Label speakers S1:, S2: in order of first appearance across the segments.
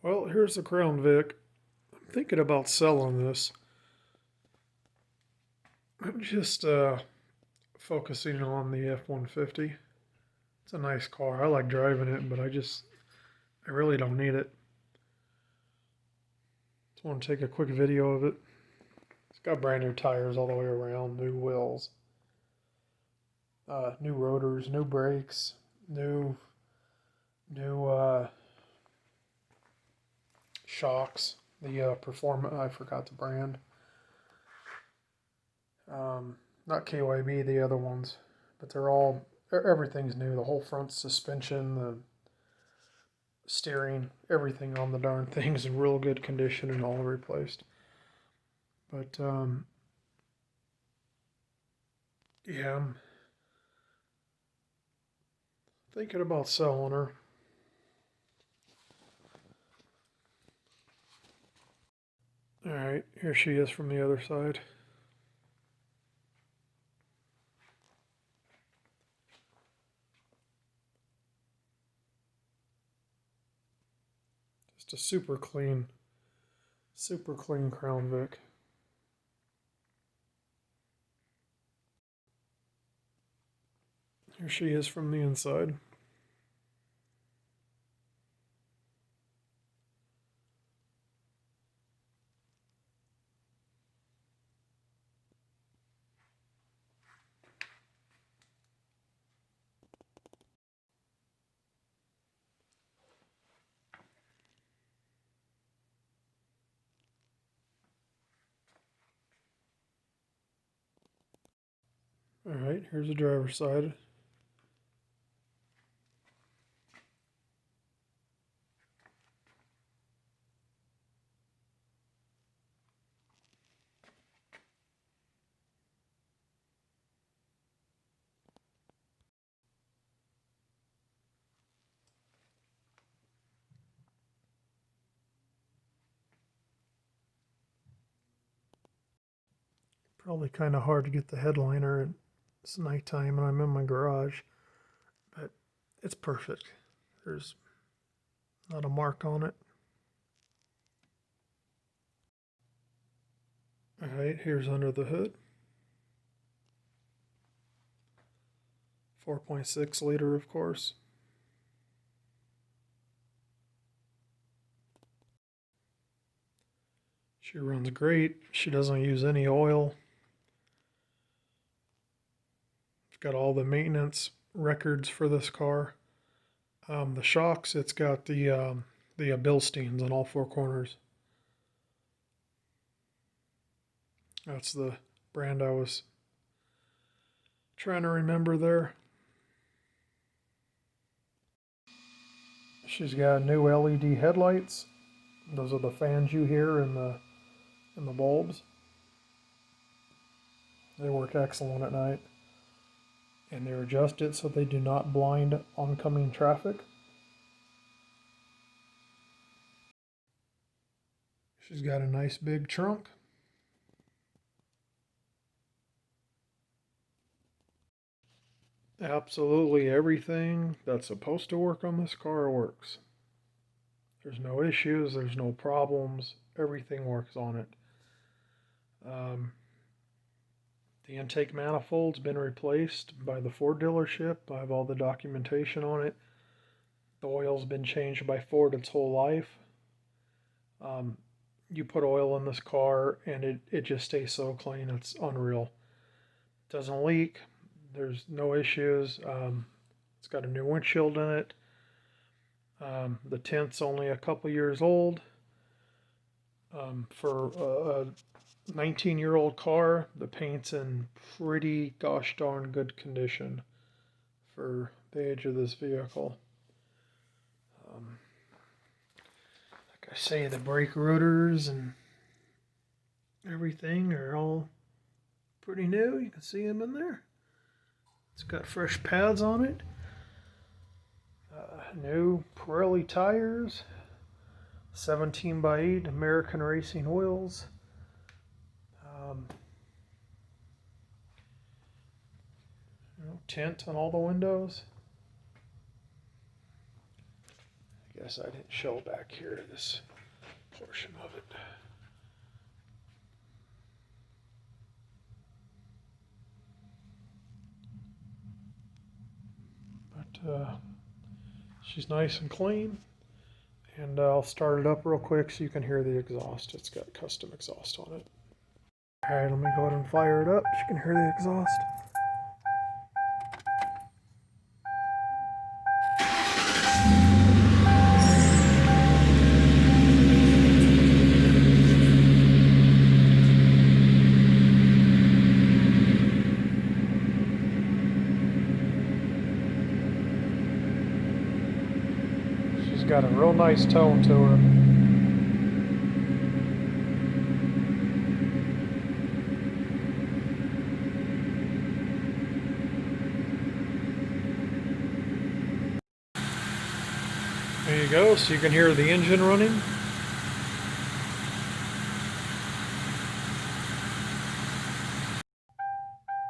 S1: Well, here's the Crown Vic. I'm thinking about selling this. I'm just focusing on the F-150. It's a nice car. I like driving it, but I really don't need it. Just want to take a quick video of it. It's got brand new tires all the way around, new wheels, new rotors, new brakes, new shocks. The Performance, I forgot the brand. Not KYB, the other ones, but everything's new. The whole front suspension, the steering, everything on the darn thing's in real good condition and all replaced. But yeah, I'm thinking about selling her. Alright, here she is from the other side. Just a super clean Crown Vic. Here she is from the inside. Alright, here's the driver's side. Probably kind of hard to get the headliner. It's nighttime and I'm in my garage, but it's perfect. There's not a mark on it. Alright, here's under the hood. 4.6 liter, of course. She runs great. She doesn't use any oil. I've got all the maintenance records for this car. The shocks, it's got the Bilsteins on all four corners. That's the brand I was trying to remember there. She's got new LED headlights. Those are the fans you hear in the bulbs. They work excellent at night. And they're adjusted so they do not blind oncoming traffic. She's got a nice big trunk. Absolutely everything that's supposed to work on this car works. There's no issues, there's no problems, everything works on it. The intake manifold's been replaced by the Ford dealership. I have all the documentation on it. The oil's been changed by Ford its whole life. You put oil in this car and it just stays so clean, it's unreal. It doesn't leak, there's no issues. It's got a new windshield in it. The tint's only a couple years old. For a 19-year-old car, the paint's in pretty gosh darn good condition for the age of this vehicle. Like I say, the brake rotors and everything are all pretty new. You can see them in there. It's got fresh pads on it. New Pirelli tires. 17x8 American Racing wheels. Tint on all the windows. guess I didn't show back here this portion of it. But she's nice and clean. And I'll start it up real quick so you can hear the exhaust. It's got custom exhaust on it. Alright, let me go ahead and fire it up so you can hear the exhaust. She's got a real nice tone to her. There you go, so you can hear the engine running.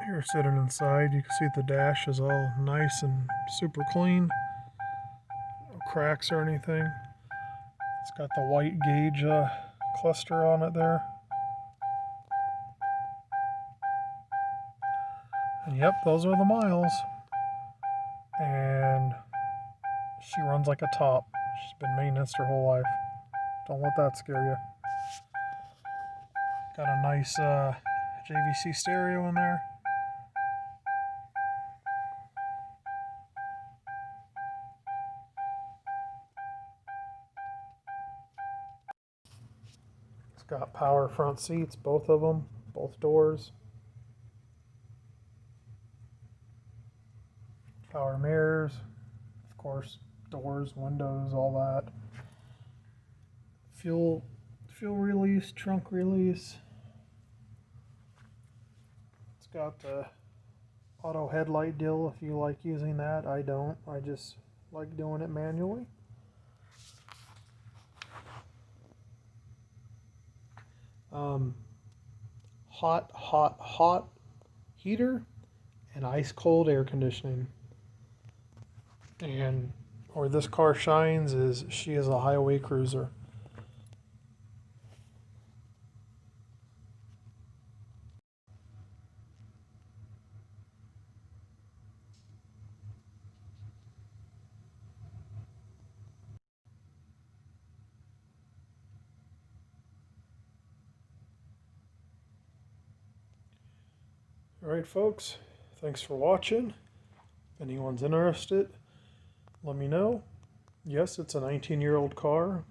S1: Here, sitting inside, you can see the dash is all nice and super clean. No cracks or anything. It's got the white gauge cluster on it there. And yep, those are the miles. And she runs like a top. She's been maintenance her whole life. Don't let that scare you. Got a nice JVC stereo in there. It's got power front seats, both of them, both doors. Power mirrors, of course, doors, windows, all that. Fuel release, trunk release. It's got the auto headlight deal if you like using that. I don't. I just like doing it manually. Hot heater and ice cold air conditioning. And where this car shines is she is a highway cruiser. Alright folks, thanks for watching. If anyone's interested, let me know. Yes, it's a 19-year-old car.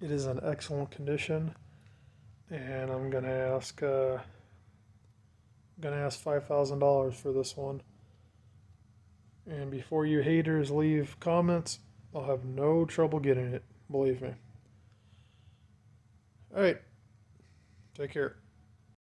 S1: It is in excellent condition, and I'm gonna ask $5,000 for this one. And before you haters leave comments, I'll have no trouble getting it, believe me. Alright, take care.